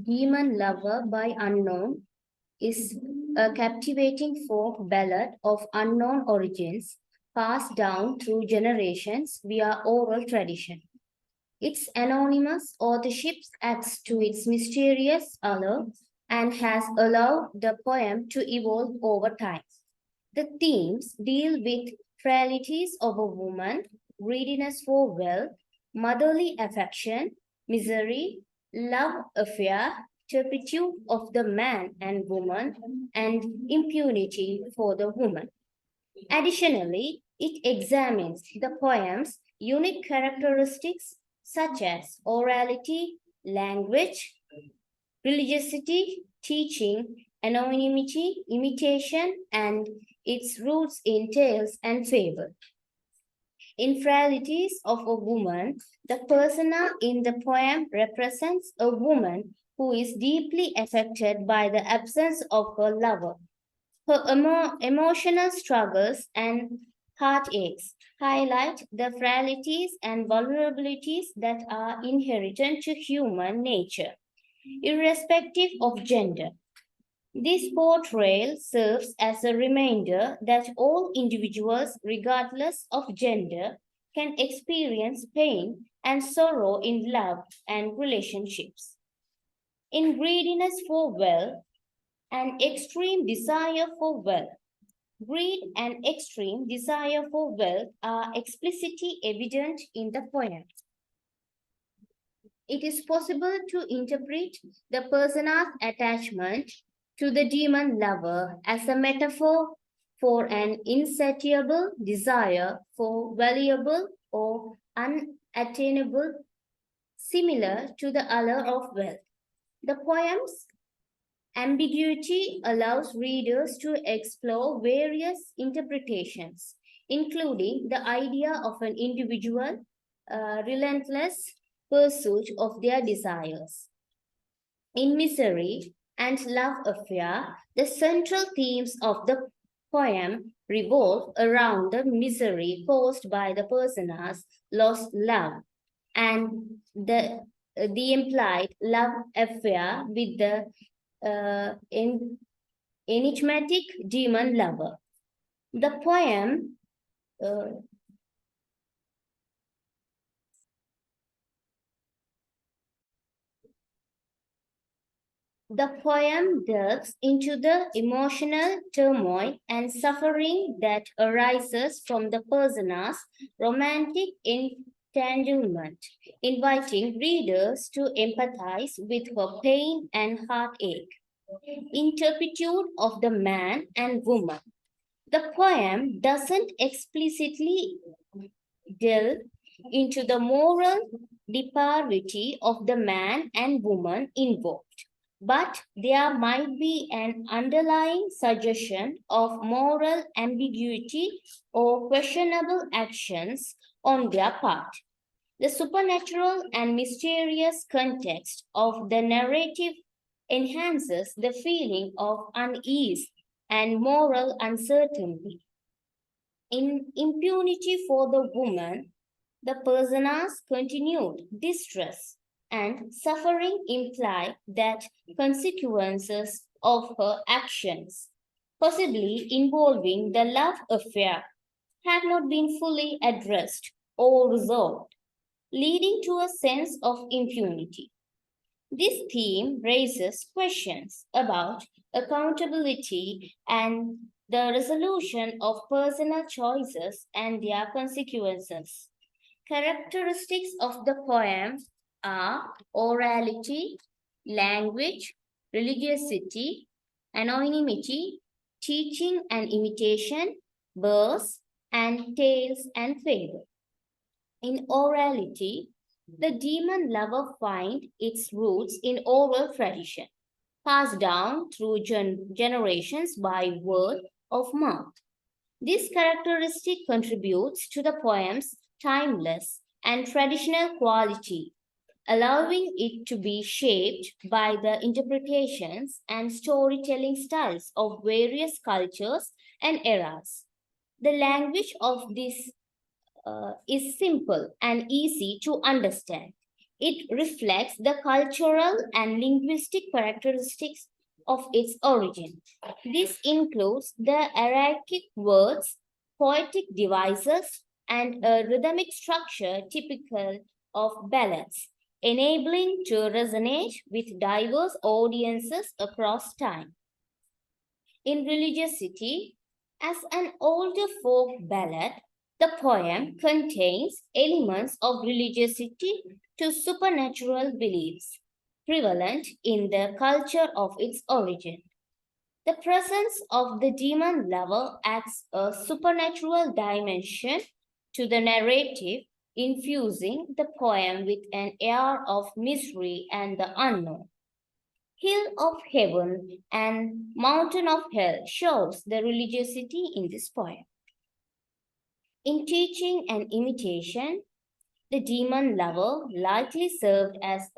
Demon Lover by Unknown is a captivating folk ballad of unknown origins passed down through generations via oral tradition. Its anonymous authorship adds to its mysterious allure and has allowed the poem to evolve over time. The themes deal with frailties of a woman, greediness for wealth, motherly affection, misery, love affair, turpitude of the man and woman, and impunity for the woman. Additionally, it examines the poem's unique characteristics such as orality, language, religiosity, teaching, anonymity, imitation, and its roots in tales and fable. In Frailties of a Woman, the persona in the poem represents a woman who is deeply affected by the absence of her lover. Her emotional struggles and heartaches highlight the frailties and vulnerabilities that are inherent to human nature, irrespective of gender. This portrayal serves as a reminder that all individuals, regardless of gender, can experience pain and sorrow in love and relationships. In greediness for wealth, an extreme desire for wealth. Greed and extreme desire for wealth are explicitly evident in the poem. It is possible to interpret the persona's attachment to the demon lover as a metaphor for an insatiable desire for valuable or unattainable, similar to the allure of wealth. The poem's ambiguity allows readers to explore various interpretations, including the idea of an individual relentless pursuit of their desires. In Misery and Love Affair, the central themes of the poem revolve around the misery caused by the persona's lost love and the implied love affair with the enigmatic demon lover. The poem uh, The poem delves into the emotional turmoil and suffering that arises from the persona's romantic entanglement, inviting readers to empathize with her pain and heartache. Interpretation of the man and woman. The poem doesn't explicitly delve into the moral depravity of the man and woman involved, but there might be an underlying suggestion of moral ambiguity or questionable actions on their part. The supernatural and mysterious context of the narrative enhances the feeling of unease and moral uncertainty. In impunity for the woman, the persona's continued distress and suffering imply that consequences of her actions, possibly involving the love affair, have not been fully addressed or resolved, leading to a sense of impunity. This theme raises questions about accountability and the resolution of personal choices and their consequences. Characteristics of the poem are orality, language, religiosity, anonymity, teaching and imitation, verse, and tales and fable. In orality, the demon lover finds its roots in oral tradition, passed down through generations by word of mouth. This characteristic contributes to the poem's timeless and traditional quality, allowing it to be shaped by the interpretations and storytelling styles of various cultures and eras. The language of this is simple and easy to understand, It reflects the cultural and linguistic characteristics of its origin. This includes the archaic words, poetic devices, and a rhythmic structure typical of ballads, enabling to resonate with diverse audiences across time. In religiosity, as an older folk ballad, the poem contains elements of religiosity to supernatural beliefs prevalent in the culture of its origin. The presence of the demon lover adds a supernatural dimension to the narrative, infusing the poem with an air of mystery and the unknown. Hill of Heaven and Mountain of Hell shows the religiosity in this poem. In teaching and imitation, the demon lover likely served as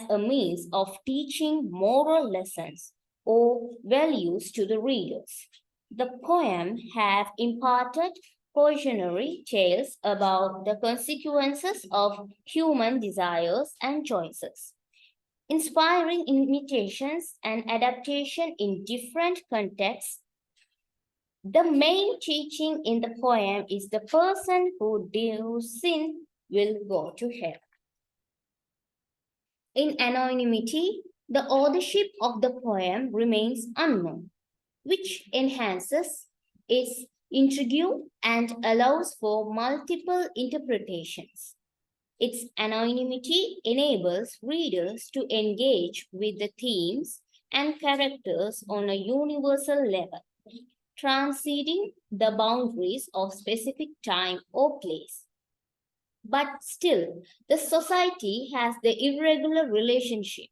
a means of teaching moral lessons or values to the readers. The poem have imparted cautionary tales about the consequences of human desires and choices, inspiring imitations and adaptation in different contexts. The main teaching in the poem is the person who does sin will go to hell. In anonymity, the authorship of the poem remains unknown, which enhances its intrigue and allows for multiple interpretations. Its anonymity enables readers to engage with the themes and characters on a universal level, transcending the boundaries of specific time or place. But still, the society has the irregular relationship.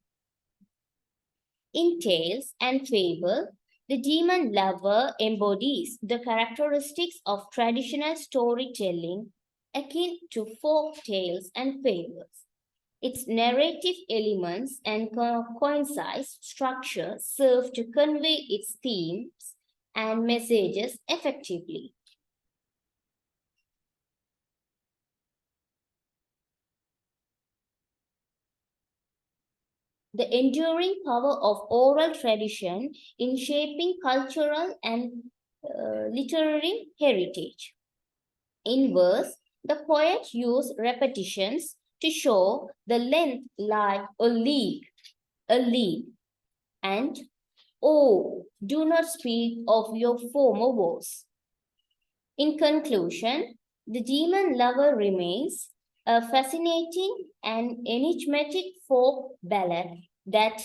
In tales and fable, the demon lover embodies the characteristics of traditional storytelling akin to folk tales and fables. Its narrative elements and concise structure serve to convey its themes and messages effectively. The enduring power of oral tradition in shaping cultural and literary heritage. In verse, the poet used repetitions to show the length like a league, and oh, do not speak of your former woes. In conclusion, the demon lover remains a fascinating and enigmatic folk ballad that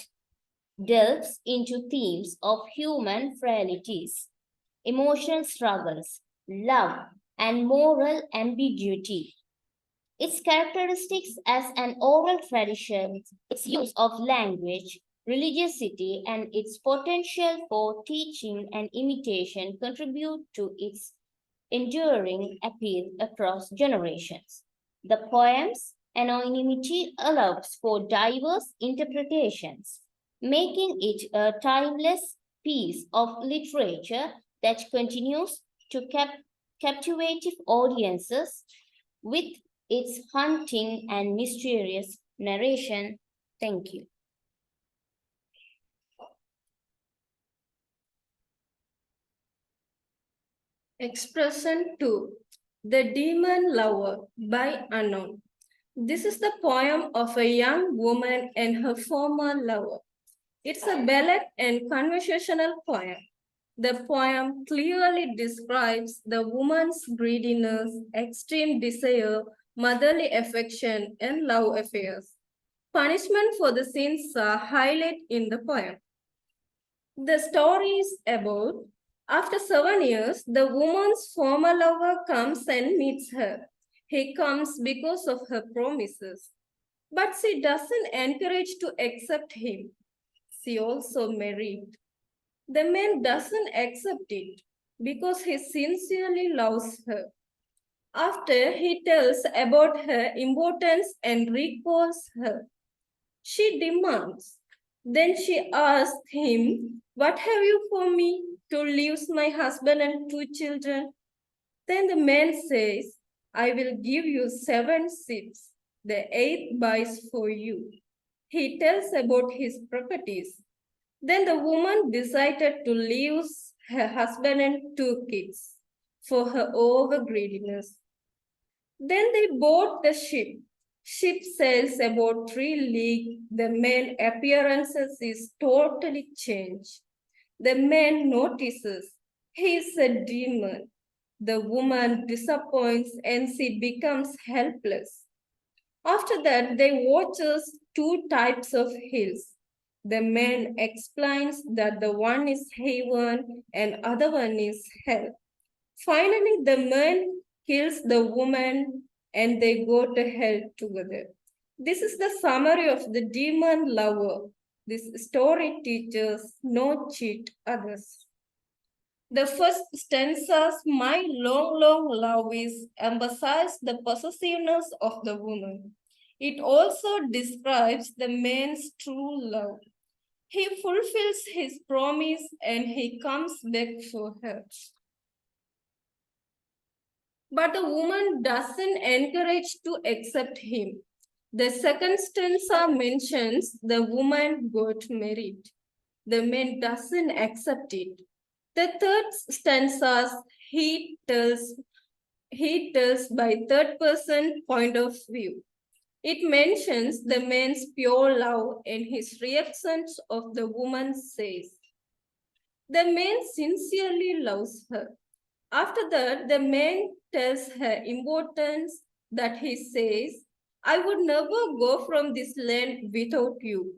delves into themes of human frailties, emotional struggles, love, and moral ambiguity. Its characteristics as an oral tradition, its use of language, religiosity, and its potential for teaching and imitation contribute to its enduring appeal across generations. The poem's anonymity allows for diverse interpretations, making it a timeless piece of literature that continues to captivate audiences with its haunting and mysterious narration. Thank you. Expression 2. The Demon Lover by Unknown. This is the poem of a young woman and her former lover. It's a ballad and conversational poem. The poem clearly describes the woman's greediness, extreme desire, motherly affection, and love affairs. Punishment for the sins are highlighted in the poem. The story is about after 7 years, the woman's former lover comes and meets her. He comes because of her promises, but she doesn't encourage to accept him. She also married. The man doesn't accept it because he sincerely loves her. After he tells about her importance and recalls her, she demands. Then she asks him, "What have you for me to lose my husband and 2 children?" Then the man says, "I will give you 7 sheep." The eighth buys for you. He tells about his properties. Then the woman decided to leave her husband and two kids for her over greediness. Then they bought the ship. Ship sails about 3 leagues. The man appearances is totally changed. The man notices he is a demon. The woman disappoints and she becomes helpless. After that, they watches two types of hills. The man explains that the one is heaven and other one is hell. Finally, the man kills the woman and they go to hell together. This is the summary of the demon lover. This story teaches no cheat others. The first stanza's my long, long love is emphasizes the possessiveness of the woman. It also describes the man's true love. He fulfills his promise and he comes back for her. But the woman doesn't encourage to accept him. The second stanza mentions the woman got married. The man doesn't accept it. The third stanza he tells by third person point of view. It mentions the man's pure love and his reactions of the woman says. The man sincerely loves her. After that, the man tells her importance that he says, I would never go from this land without you.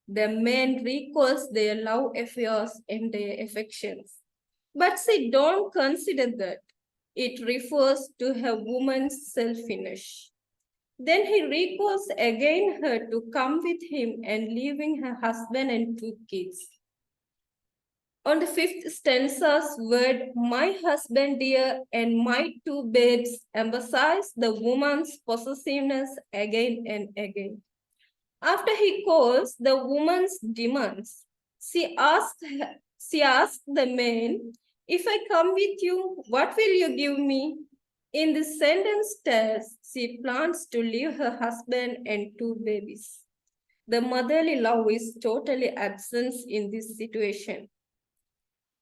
The man recalls their love affairs and their affections. But she don't consider that. It refers to her woman's selfishness. Then he recalls again her to come with him and leaving her husband and two kids. On the fifth stanza's word, my husband dear and my two babes emphasize the woman's possessiveness again and again. After he calls the woman's demands, she asks the man, if I come with you, what will you give me? In the sentence tells she plans to leave her husband and two babies. The motherly love is totally absent in this situation.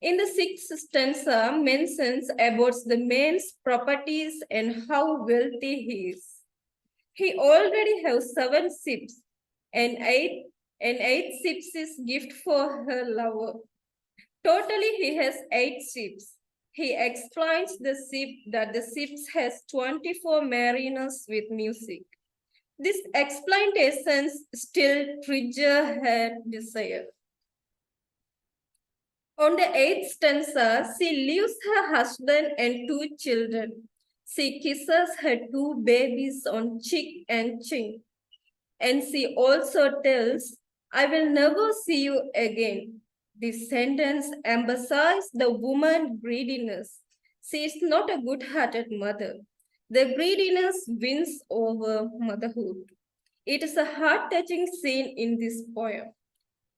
In the sixth stanza mentions about the man's properties and how wealthy he is. He already has 7 ships and eight ships is gift for her lover. Totally he has 8 ships. He explains the ship that the ships has 24 mariners with music. This explanation still triggers her desire. On the 8th stanza, she leaves her husband and 2 children. She kisses her 2 babies on cheek and chin. And she also tells, I will never see you again. This sentence emphasizes the woman's greediness. She is not a good-hearted mother. The greediness wins over motherhood. It is a heart-touching scene in this poem.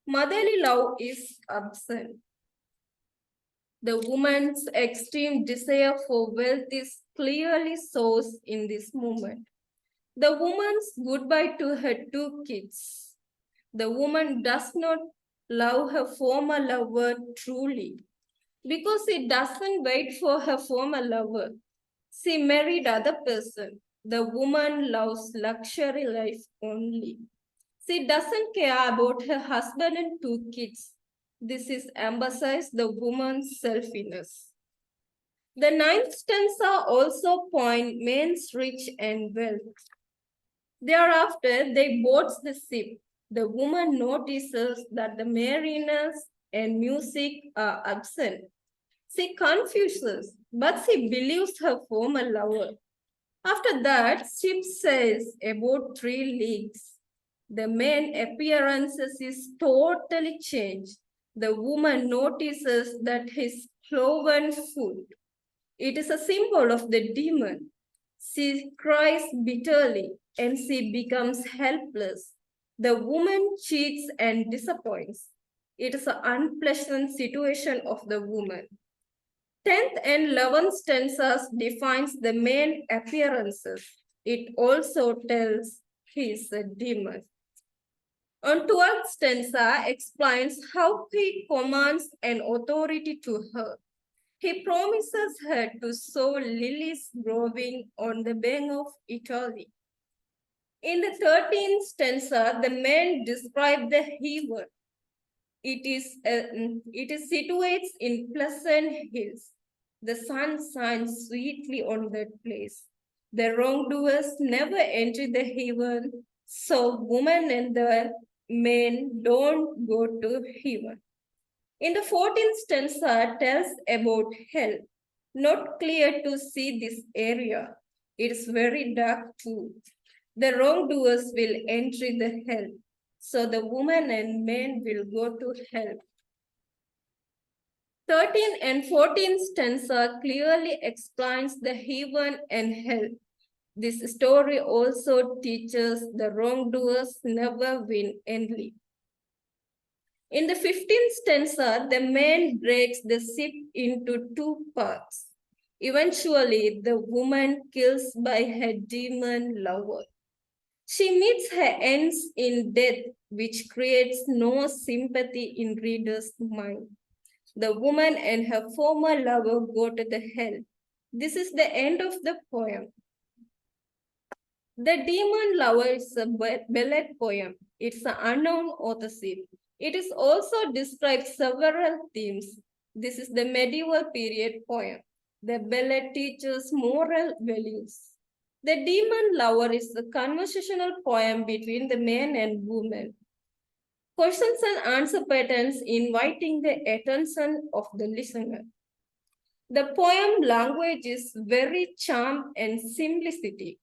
Motherly love is absent. The woman's extreme desire for wealth is clearly shown in this moment. The woman's goodbye to her 2 kids. The woman does not love her former lover truly because she doesn't wait for her former lover. She married other person. The woman loves luxury life only. She doesn't care about her husband and 2 kids. This is emphasized the woman's selfishness. The 9th stanza also point men's rich and wealth. Thereafter, they board the ship. The woman notices that the mariners and music are absent. She confuses, but she believes her former lover. After that, ship sails about 3 leagues. The man appearances is totally changed. The woman notices that his cloven foot. It is a symbol of the demon. She cries bitterly and she becomes helpless. The woman cheats and disappoints. It is an unpleasant situation of the woman. 10th and 11th stanzas defines the main appearances. It also tells he is a demon. On 12th stanza explains how he commands an authority to her. He promises her to sow lilies growing on the bank of Italy. In the 13th stanza, the men describe the heaven. It is situated in pleasant hills. The sun shines sweetly on that place. The wrongdoers never enter the heaven, so women and the men don't go to heaven. In the 14th stanza tells about hell. Not clear to see this area. It's very dark too. The wrongdoers will enter the hell. So the women and men will go to hell. 13 and 14 stanza clearly explains the heaven and hell. This story also teaches the wrongdoers never win endly. In the 15th stanza, the man breaks the ship into two parts. Eventually, the woman kills by her demon lover. She meets her ends in death, which creates no sympathy in reader's mind. The woman and her former lover go to the hell. This is the end of the poem. The Demon Lover is a ballad poem. It's an unknown authorship. It is also describes several themes. This is the medieval period poem. The ballad teaches moral values. The Demon Lover is a conversational poem between the man and woman. Questions and answer patterns inviting the attention of the listener. The poem language is very charm and simplicity.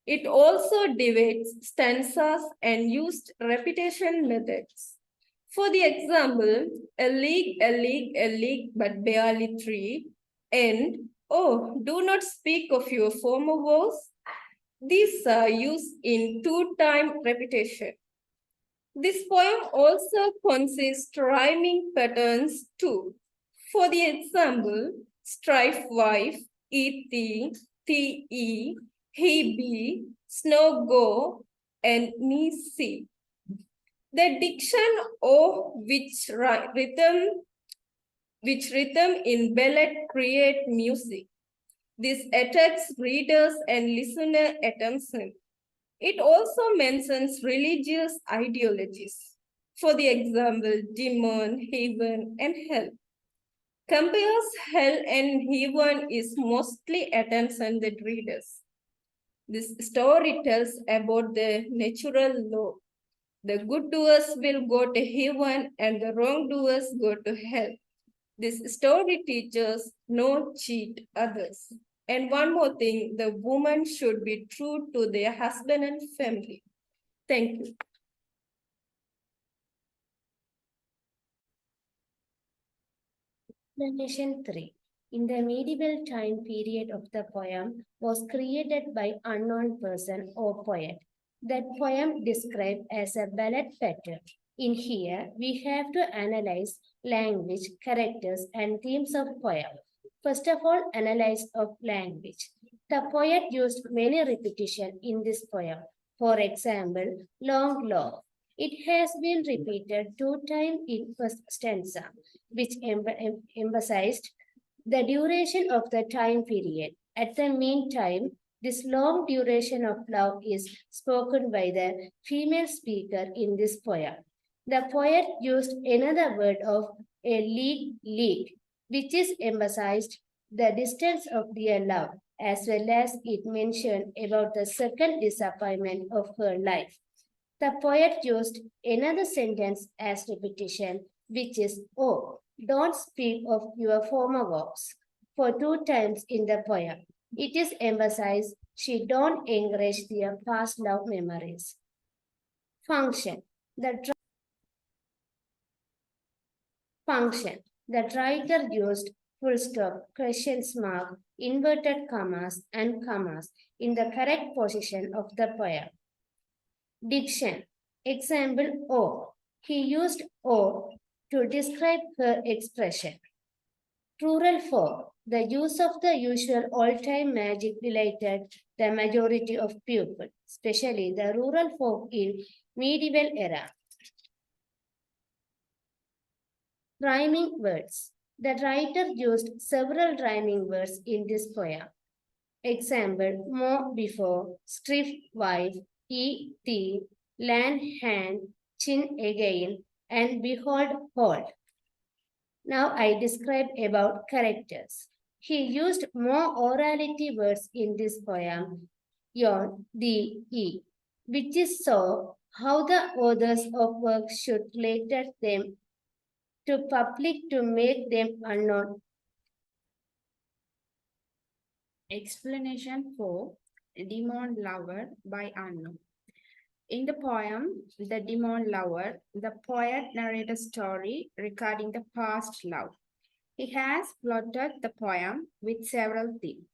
It also divides stanzas and used repetition methods. For the example, a league, but barely three, and oh, do not speak of your former woes. These are used in two-time repetition. This poem also consists rhyming patterns too. For the example, strife wife, eat thee, he be, snow go, and me see. The diction of which rhythm in ballad create music. This attracts readers and listener attention. It also mentions religious ideologies. For the example, demon, heaven, and hell. Compares hell and heaven is mostly attention the readers. This story tells about the natural law. The good doers will go to heaven and the wrongdoers go to hell. This story teaches no cheat others. And one more thing, the woman should be true to their husband and family. Thank you. Explanation 3. In the medieval time period of the poem was created by unknown person or poet. That poem described as a ballad pattern. In here, we have to analyze language, characters, and themes of poem. First of all, analyze of language. The poet used many repetition in this poem. For example, long love. It has been repeated 2 times in first stanza, which emphasized the duration of the time period. At the meantime, this long duration of love is spoken by the female speaker in this poem. The poet used another word of a league, which is emphasized the distance of their love, as well as it mentioned about the second disappointment of her life. The poet used another sentence as repetition, which is, oh, don't speak of your former vows. For 2 times in the poem, it is emphasized she don't encourage their past love memories. Function. Function. The writer used full stop, question mark, inverted commas, and commas in the correct position of the poem. Diction. Example O. He used O to describe her expression. Plural form. The use of the usual all-time magic related the majority of people, especially the rural folk in medieval era. Rhyming words. The writer used several rhyming words in this poem. Example, more before, strip wife, the, land hand, chin again, and behold hold. Now I describe about characters. He used more orality words in this poem, yon, the, he, which is so how the authors of work should later them to public to make them unknown. Explanation for Demon Lover by Anno. In the poem, The Demon Lover, the poet narrates a story regarding the past love. He has plotted the poem with several themes.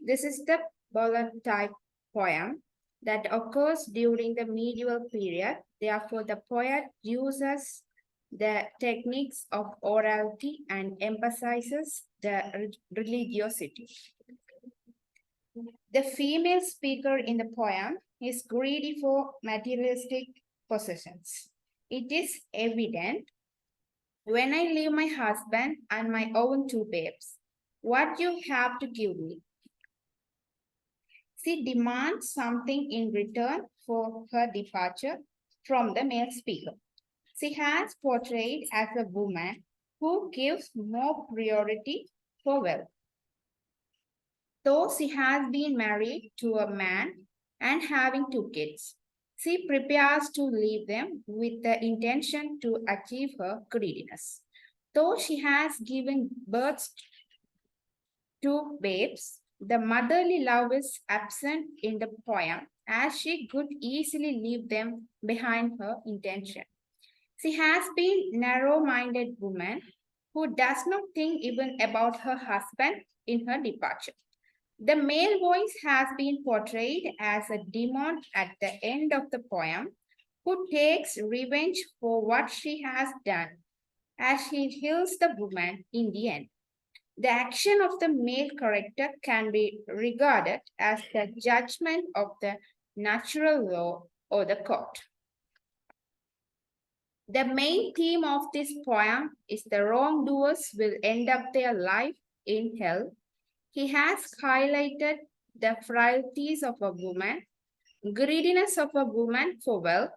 This is the ballad type poem that occurs during the medieval period. Therefore, the poet uses the techniques of orality and emphasizes the religiosity. The female speaker in the poem is greedy for materialistic possessions. It is evident when I leave my husband and my own two babes, what you have to give me. She demands something in return for her departure from the male speaker. She has portrayed as a woman who gives more priority for wealth. Though she has been married to a man and having two kids, she prepares to leave them with the intention to achieve her greediness. Though she has given birth to babes, the motherly love is absent in the poem as she could easily leave them behind her intention. She has been narrow-minded woman who does not think even about her husband in her departure. The male voice has been portrayed as a demon at the end of the poem who takes revenge for what she has done as he heals the woman in the end. The action of the male character can be regarded as the judgment of the natural law or the court. The main theme of this poem is the wrongdoers will end up their life in hell. He has highlighted the frailties of a woman, greediness of a woman for wealth,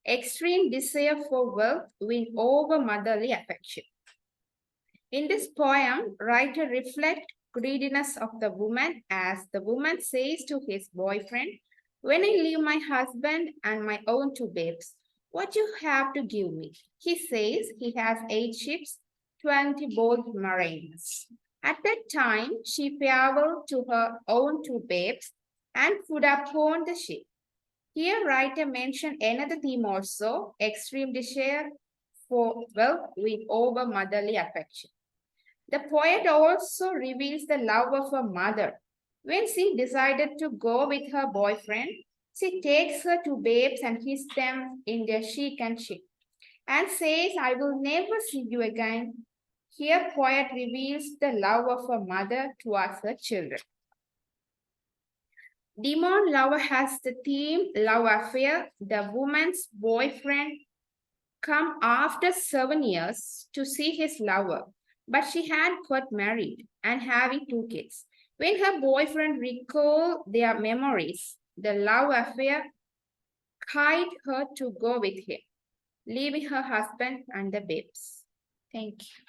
extreme desire for wealth win over motherly affection. In this poem, writer reflects greediness of the woman as the woman says to his boyfriend, when I leave my husband and my own two babes, what you have to give me? He says he has 8 ships, 20 bold mariners. At that time, she farewell to her own two babes and put upon the ship. Here, writer mentioned another theme also, extreme desire for wealth with over motherly affection. The poet also reveals the love of her mother. When she decided to go with her boyfriend, she takes her two babes and hides them in their sheik and ship and says, I will never see you again. Here, poet reveals the love of a mother towards her children. Demon Lover has the theme love affair. The woman's boyfriend come after 7 years to see his lover, but she had got married and having 2 kids. When her boyfriend recalled their memories, the love affair guided her to go with him, leaving her husband and the babes. Thank you.